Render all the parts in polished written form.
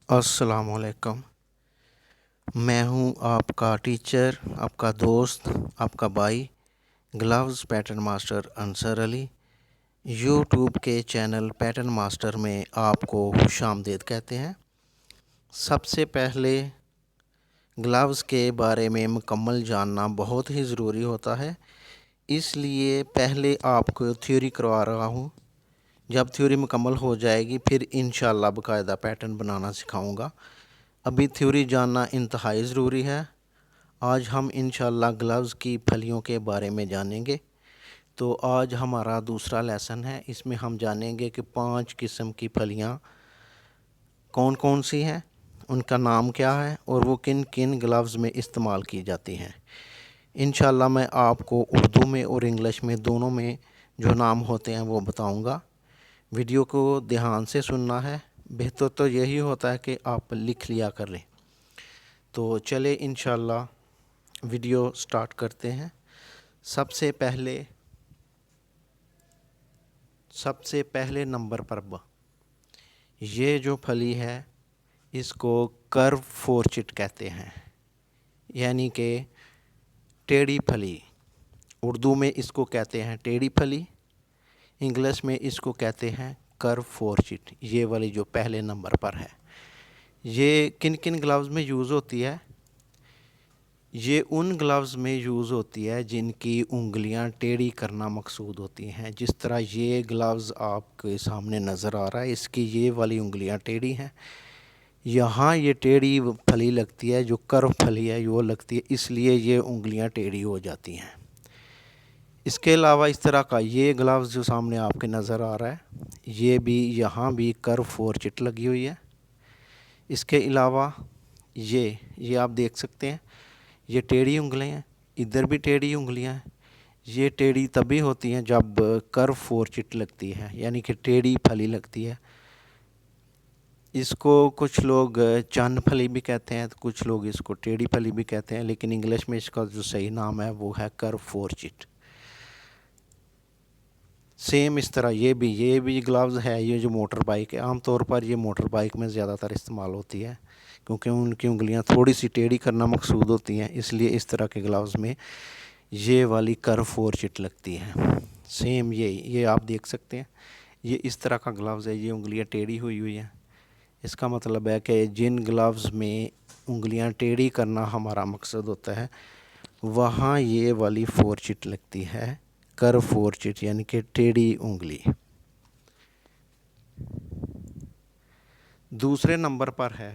السلام علیکم۔ میں ہوں آپ کا ٹیچر، آپ کا دوست، آپ کا بھائی گلوز پیٹرن ماسٹر انصر علی۔ یوٹیوب کے چینل پیٹرن ماسٹر میں آپ کو خوش آمدید کہتے ہیں۔ سب سے پہلے گلوز کے بارے میں مکمل جاننا بہت ہی ضروری ہوتا ہے، اس لیے پہلے آپ کو تھیوری کروا رہا ہوں۔ جب تھیوری مکمل ہو جائے گی پھر انشاءاللہ باقاعدہ پیٹرن بنانا سکھاؤں گا۔ ابھی تھیوری جاننا انتہائی ضروری ہے۔ آج ہم انشاءاللہ گلوز کی پھلیوں کے بارے میں جانیں گے۔ تو آج ہمارا دوسرا لیسن ہے، اس میں ہم جانیں گے کہ 5 قسم کی پھلیاں کون کون سی ہیں، ان کا نام کیا ہے اور وہ کن کن گلوز میں استعمال کی جاتی ہیں۔ انشاءاللہ میں آپ کو اردو میں اور انگلش میں دونوں میں جو نام ہوتے ہیں وہ بتاؤں گا۔ ویڈیو کو دھیان سے سننا ہے، بہتر تو یہی ہوتا ہے کہ آپ لکھ لیا کریں۔ تو چلے انشاءاللہ ویڈیو سٹارٹ کرتے ہیں۔ سب سے پہلے نمبر پر یہ جو پھلی ہے اس کو کرو فورچٹ کہتے ہیں، یعنی کہ ٹیڑھی پھلی۔ اردو میں اس کو کہتے ہیں ٹیڑھی پھلی، انگلش میں اس کو کہتے ہیں کرو فورچٹ۔ یہ والی جو پہلے نمبر پر ہے، یہ کن کن گلوز میں یوز ہوتی ہے؟ یہ ان گلوز میں یوز ہوتی ہے جن کی انگلیاں ٹیڑھی کرنا مقصود ہوتی ہیں۔ جس طرح یہ گلوز آپ کے سامنے نظر آ رہا ہے، اس کی یہ والی انگلیاں ٹیڑھی ہیں، یہاں یہ ٹیڑھی پھلی لگتی ہے، جو کرو پھلی ہے وہ لگتی ہے، اس لیے یہ انگلیاں ٹیڑھی ہو جاتی ہیں۔ اس کے علاوہ اس طرح کا یہ گلوز جو سامنے آپ کے نظر آ رہا ہے، یہ بھی یہاں بھی کرو فورچٹ لگی ہوئی ہے۔ اس کے علاوہ یہ آپ دیکھ سکتے ہیں، یہ ٹیڑھی انگلیاں ہیں، ادھر بھی ٹیڑھی انگلیاں ہیں۔ یہ ٹیڑھی تبھی ہوتی ہیں جب کرو فورچٹ لگتی ہے، یعنی کہ ٹیڑھی پھلی لگتی ہے۔ اس کو کچھ لوگ چند پھلی بھی کہتے ہیں، کچھ لوگ اس کو ٹیڑھی پھلی بھی کہتے ہیں، لیکن انگلش میں اس کا جو صحیح نام ہے وہ ہے کرو فورچٹ۔ سیم اس طرح یہ بھی گلوز ہے، یہ جو موٹر بائک ہے، عام طور پر یہ موٹر بائک میں زیادہ تر استعمال ہوتی ہے، کیونکہ ان کی انگلیاں تھوڑی سی ٹیڑھی کرنا مقصود ہوتی ہیں، اس لیے اس طرح کے گلوز میں یہ والی کرو فورچٹ لگتی ہے۔ سیم یہ آپ دیکھ سکتے ہیں، یہ اس طرح کا گلوز ہے، یہ انگلیاں ٹیڑھی ہوئی ہیں۔ اس کا مطلب ہے کہ جن گلوز میں انگلیاں ٹیڑھی کرنا ہمارا مقصد ہوتا ہے وہاں یہ والی فورچٹ لگتی ہے، کرو فورچٹ، یعنی کہ ٹیڑھی انگلی۔ دوسرے نمبر پر ہے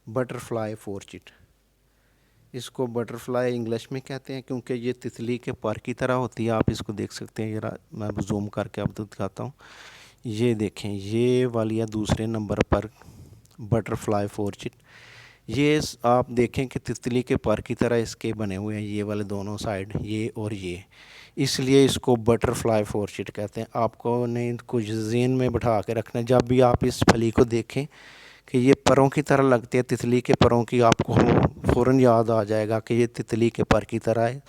بٹر فلائی فورچٹ۔ اس کو بٹر فلائی انگلش میں کہتے ہیں کیونکہ یہ تتلی کے پر کی طرح ہوتی ہے۔ آپ اس کو دیکھ سکتے ہیں، ذرا میں زوم کر کے آپ کو دکھاتا ہوں۔ یہ دیکھیں، یہ والی ہے دوسرے نمبر پر بٹر فلائی فورچٹ۔ یہ آپ دیکھیں کہ تتلی کے پر کی طرح اس کے بنے ہوئے ہیں، یہ والے دونوں سائڈ، یہ اور یہ، اس لیے اس کو بٹر فلائی فورچٹ کہتے ہیں۔ آپ کو نے کچھ ذہن میں بٹھا کے رکھنا ہے، جب بھی آپ اس پھلی کو دیکھیں کہ یہ پروں کی طرح لگتی ہے، تتلی کے پروں کی، آپ کو فوراً یاد آ جائے گا کہ یہ تتلی کے پر کی طرح ہے،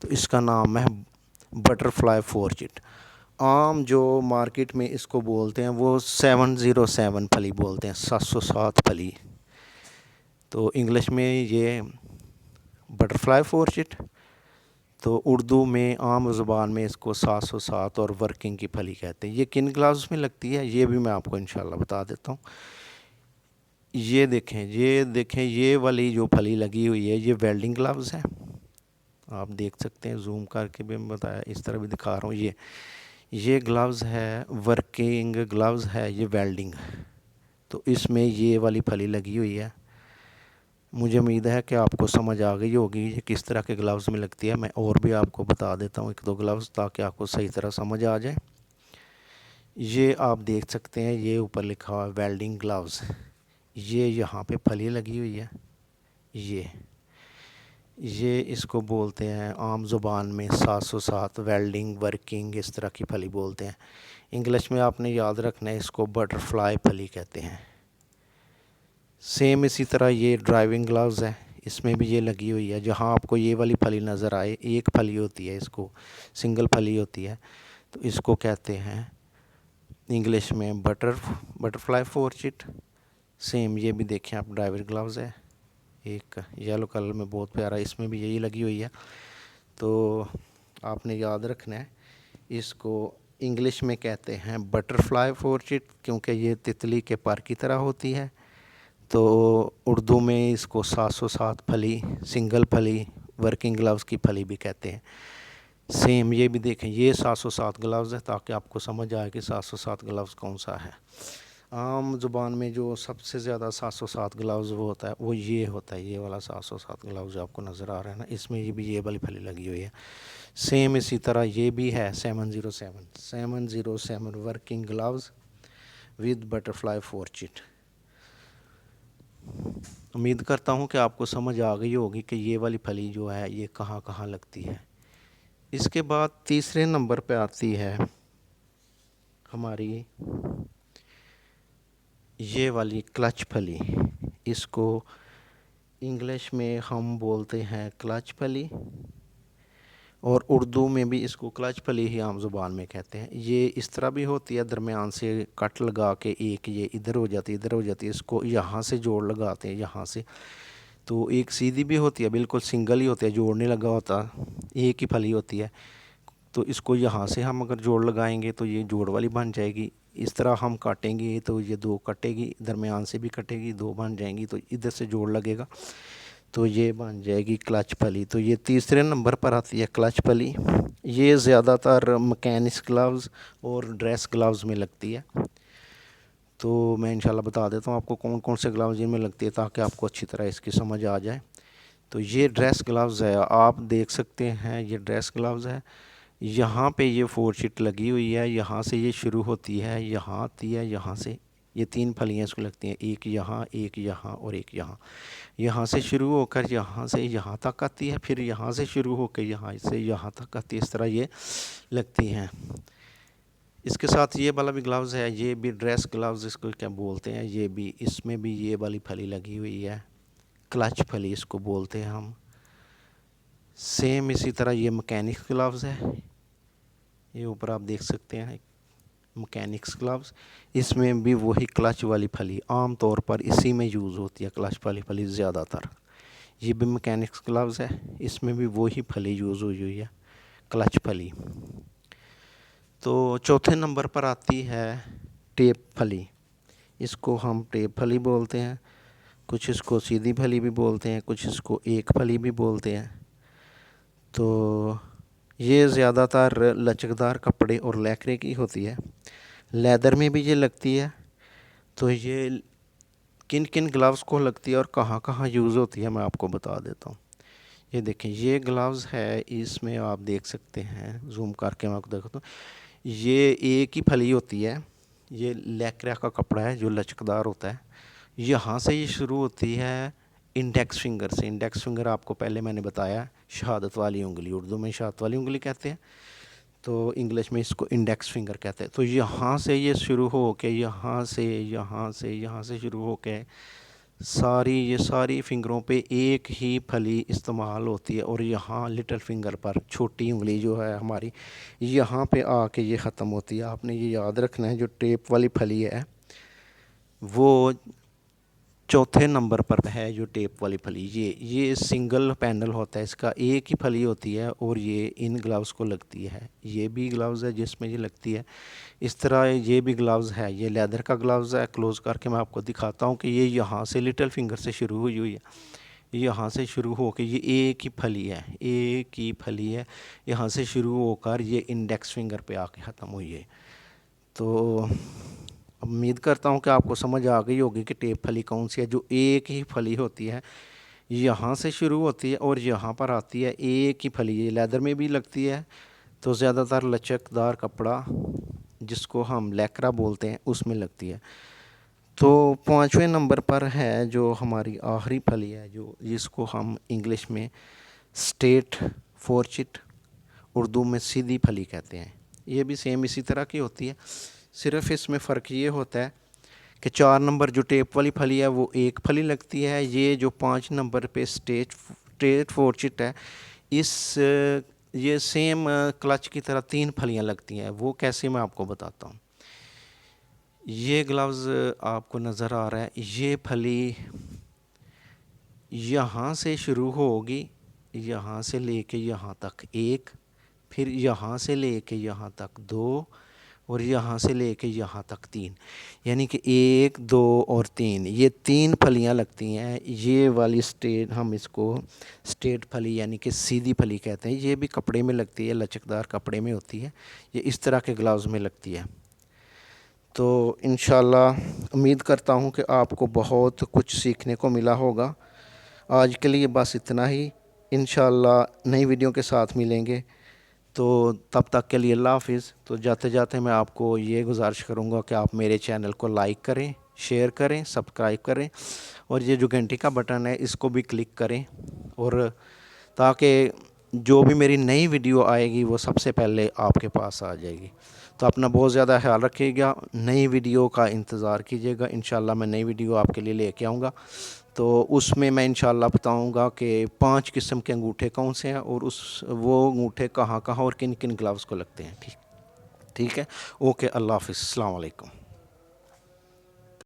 تو اس کا نام ہے بٹر فلائی فورچٹ۔ عام جو مارکیٹ میں اس کو بولتے ہیں وہ 707 پھلی بولتے ہیں، 707 پھلی۔ تو انگلش میں یہ بٹر فلائی فورچٹ، تو اردو میں عام زبان میں اس کو 707 اور ورکنگ کی پھلی کہتے ہیں۔ یہ کن گلوز میں لگتی ہے یہ بھی میں آپ کو انشاءاللہ بتا دیتا ہوں۔ یہ دیکھیں یہ والی جو پھلی لگی ہوئی ہے یہ ویلڈنگ گلوز ہے، آپ دیکھ سکتے ہیں، زوم کر کے بھی میں بتایا، اس طرح بھی دکھا رہا ہوں۔ یہ گلوز ہے ورکنگ گلوز ہے، یہ ویلڈنگ، تو اس میں یہ والی پھلی لگی ہوئی ہے۔ مجھے امید ہے کہ آپ کو سمجھ آ گئی ہوگی یہ کس طرح کے گلوز میں لگتی ہے۔ میں اور بھی آپ کو بتا دیتا ہوں ایک دو گلوز، تاکہ آپ کو صحیح طرح سمجھ آ جائے۔ یہ آپ دیکھ سکتے ہیں، یہ اوپر لکھا ہوا ہے ویلڈنگ گلوز، یہ یہاں پہ پھلی لگی ہوئی ہے، یہ اس کو بولتے ہیں عام زبان میں 707 ویلڈنگ، ورکنگ، اس طرح کی پھلی بولتے ہیں۔ انگلش میں آپ نے یاد رکھنا ہے، اس کو بٹر فلائی پھلی کہتے ہیں۔ سیم اسی طرح یہ ڈرائیونگ گلوز ہے، اس میں بھی یہ لگی ہوئی ہے، جہاں آپ کو یہ والی پھلی نظر آئے، ایک پھلی ہوتی ہے، اس کو سنگل پھلی ہوتی ہے، تو اس کو کہتے ہیں انگلش میں بٹر فلائی فورچٹ۔ سیم یہ بھی دیکھیں آپ ڈرائیور گلوز ہے ایک یلو کلر میں بہت پیارا، اس میں بھی یہی لگی ہوئی ہے. تو آپ نے یاد رکھنا ہے اس کو انگلش میں کہتے ہیں بٹر فلائی فورچٹ کیونکہ یہ تتلی کے پر کی طرح ہوتی ہے. تو اردو میں اس کو 707 پھلی سنگل پھلی ورکنگ گلوز کی پھلی بھی کہتے ہیں. سیم یہ بھی دیکھیں یہ 707 گلوز ہے تاکہ آپ کو سمجھ آئے کہ 707 گلوز کون سا ہے. عام زبان میں جو سب سے زیادہ 707 گلوز وہ ہوتا ہے وہ یہ ہوتا ہے، یہ والا 707 گلوز جو آپ کو نظر آ رہا ہے نا، اس میں یہ بھی یہ والی پھلی لگی ہوئی ہے. سیم اسی طرح یہ بھی ہے 707 working gloves with butterfly فورچٹ. امید کرتا ہوں کہ آپ کو سمجھ آ گئی ہوگی کہ یہ والی پھلی جو ہے یہ کہاں کہاں لگتی ہے. اس کے بعد تیسرے نمبر پہ آتی ہے ہماری یہ والی کلچ پھلی. اس کو انگلش میں ہم بولتے ہیں کلچ پھلی اور اردو میں بھی اس کو کلچ پھلی ہی عام زبان میں کہتے ہیں. یہ اس طرح بھی ہوتی ہے درمیان سے کٹ لگا کے ایک یہ ادھر ہو جاتی ہے اس کو یہاں سے جوڑ لگاتے ہیں یہاں سے. تو ایک سیدھی بھی ہوتی ہے بالکل سنگل ہی ہوتی ہے، جوڑ نہیں لگا ہوتا، ایک ہی پھلی ہوتی ہے. تو اس کو یہاں سے ہم اگر جوڑ لگائیں گے تو یہ جوڑ والی بن جائے گی. اس طرح ہم کاٹیں گے تو یہ دو کٹے گی، درمیان سے بھی کٹے گی، دو بن جائیں گی، تو ادھر سے جوڑ لگے گا تو یہ بن جائے گی کلچ پھلی. تو یہ تیسرے نمبر پر آتی ہے کلچ پھلی. یہ زیادہ تر مکینکس گلوز اور ڈریس گلوز میں لگتی ہے. تو میں انشاءاللہ بتا دیتا ہوں آپ کو کون کون سے گلوز ان میں لگتی ہے تاکہ آپ کو اچھی طرح اس کی سمجھ آ جائے. تو یہ ڈریس گلوز ہے، آپ دیکھ سکتے ہیں یہ ڈریس گلوز ہے. یہاں پہ یہ فورچٹ لگی ہوئی ہے، یہاں سے یہ شروع ہوتی ہے، یہاں آتی ہے، یہاں سے یہ تین پھلیاں اس کو لگتی ہیں، ایک یہاں اور ایک یہاں. یہاں سے شروع ہو کر یہاں سے یہاں تک آتی ہے، پھر یہاں سے شروع ہو کے یہاں سے یہاں تک آتی ہے. اس طرح یہ لگتی ہیں. اس کے ساتھ یہ والا بھی گلوز ہے، یہ بھی ڈریس گلوز اس کو کیا بولتے ہیں، یہ بھی اس میں بھی یہ والی پھلی لگی ہوئی ہے، کلچ پھلی اس کو بولتے ہیں ہم. سیم اسی طرح یہ مکینکس گلوز ہے، یہ اوپر آپ دیکھ سکتے ہیں مکینکس گلوز. اس میں بھی وہی کلچ والی پھلی عام طور پر اسی میں یوز ہوتی ہے، کلچ والی پھلی زیادہ تر. یہ بھی مکینکس گلوز ہے، اس میں بھی وہی پھلی یوز ہوئی ہے، کلچ پھلی. تو چوتھے نمبر پر آتی ہے ٹیپ پھلی. اس کو ہم ٹیپ پھلی بولتے ہیں، کچھ اس کو سیدھی پھلی بھی بولتے ہیں، کچھ اس کو ایک پھلی بھی بولتے ہیں. تو یہ زیادہ تر لچکدار کپڑے اور لیکرے کی ہوتی ہے، لیدر میں بھی یہ لگتی ہے. تو یہ کن کن گلوز کو لگتی ہے اور کہاں کہاں یوز ہوتی ہے میں آپ کو بتا دیتا ہوں. یہ دیکھیں یہ گلوز ہے، اس میں آپ دیکھ سکتے ہیں، زوم کر کے میں آپ کو دکھاتا ہوں. یہ ایک ہی پھلی ہوتی ہے، یہ لیکرا کا کپڑا ہے جو لچکدار ہوتا ہے. یہاں سے یہ شروع ہوتی ہے انڈیکس فنگر سے. انڈیکس فنگر آپ کو پہلے میں نے بتایا شہادت والی انگلی، اردو میں شہادت والی انگلی کہتے ہیں، تو انگلش میں اس کو انڈیکس فنگر کہتے ہیں. تو یہاں سے یہ شروع ہو کے یہاں سے شروع ہو کے یہ ساری فنگروں پہ ایک ہی پھلی استعمال ہوتی ہے. اور یہاں لٹل فنگر پر چھوٹی انگلی جو ہے ہماری یہاں پہ آ کے یہ ختم ہوتی ہے. آپ نے یہ یاد رکھنا ہے جو ٹیپ والی پھلی ہے وہ چوتھے نمبر پر ہے. جو ٹیپ والی پھلی یہ سنگل پینل ہوتا ہے، اس کا ایک ہی پھلی ہوتی ہے اور یہ ان گلوز کو لگتی ہے. یہ بھی گلوز ہے جس میں یہ لگتی ہے. اس طرح یہ بھی گلوز ہے، یہ لیدر کا گلوز ہے. کلوز کر کے میں آپ کو دکھاتا ہوں کہ یہ یہاں سے لٹل فنگر سے شروع ہوئی ہے، یہاں سے شروع ہو کے یہ ایک ہی پھلی ہے، یہاں سے شروع ہو کر یہ انڈیکس فنگر پہ آ کے ختم ہوئی ہے. تو امید کرتا ہوں کہ آپ کو سمجھ آ گئی ہوگی کہ ٹیپ پھلی کون سی ہے، جو ایک ہی پھلی ہوتی ہے، یہاں سے شروع ہوتی ہے اور یہاں پر آتی ہے ایک ہی پھلی. یہ لیدر میں بھی لگتی ہے، تو زیادہ تر لچکدار کپڑا جس کو ہم لیکرا بولتے ہیں اس میں لگتی ہے. تو پانچویں نمبر پر ہے جو ہماری آخری پھلی ہے، جس کو ہم انگلش میں اسٹیٹ فورچٹ، اردو میں سیدھی پھلی کہتے ہیں. یہ بھی سیم اسی طرح کی ہوتی ہے، صرف اس میں فرق یہ ہوتا ہے کہ 4 نمبر جو ٹیپ والی پھلی ہے وہ ایک پھلی لگتی ہے. یہ جو 5 نمبر پہ اسٹیٹ فورچٹ ہے یہ سیم کلچ کی طرح 3 پھلیاں لگتی ہیں. وہ کیسے میں آپ کو بتاتا ہوں. یہ گلوز آپ کو نظر آ رہا ہے، یہ پھلی یہاں سے شروع ہوگی، یہاں سے لے کے یہاں تک ایک، پھر یہاں سے لے کے یہاں تک دو، اور یہاں سے لے کے یہاں تک تین، یعنی کہ ایک دو اور تین، یہ تین پھلیاں لگتی ہیں۔ یہ والی سٹیٹ ہم اس کو سٹیٹ پھلی یعنی کہ سیدھی پھلی کہتے ہیں۔ یہ بھی کپڑے میں لگتی ہے، لچکدار کپڑے میں ہوتی ہے، یہ اس طرح کے گلاوز میں لگتی ہے۔ تو انشاءاللہ امید کرتا ہوں کہ آپ کو بہت کچھ سیکھنے کو ملا ہوگا۔ آج کے لیے بس اتنا ہی، انشاءاللہ نئی ویڈیو کے ساتھ ملیں گے، تو تب تک کے لیے اللہ حافظ۔ تو جاتے جاتے میں آپ کو یہ گزارش کروں گا کہ آپ میرے چینل کو لائک کریں، شیئر کریں، سبسکرائب کریں، اور یہ جو گھنٹی کا بٹن ہے اس کو بھی کلک کریں، اور تاکہ جو بھی میری نئی ویڈیو آئے گی وہ سب سے پہلے آپ کے پاس آ جائے گی۔ تو اپنا بہت زیادہ خیال رکھیے گا، نئی ویڈیو کا انتظار کیجیے گا، انشاءاللہ میں نئی ویڈیو آپ کے لیے لے کے آؤں گا۔ تو اس میں انشاءاللہ بتاؤں گا کہ 5 قسم کے انگوٹھے کون سے ہیں، اور وہ انگوٹھے کہاں کہاں اور کن کن گلوز کو لگتے ہیں۔ ٹھیک ہے، اوکے، اللہ حافظ، السلام علیکم۔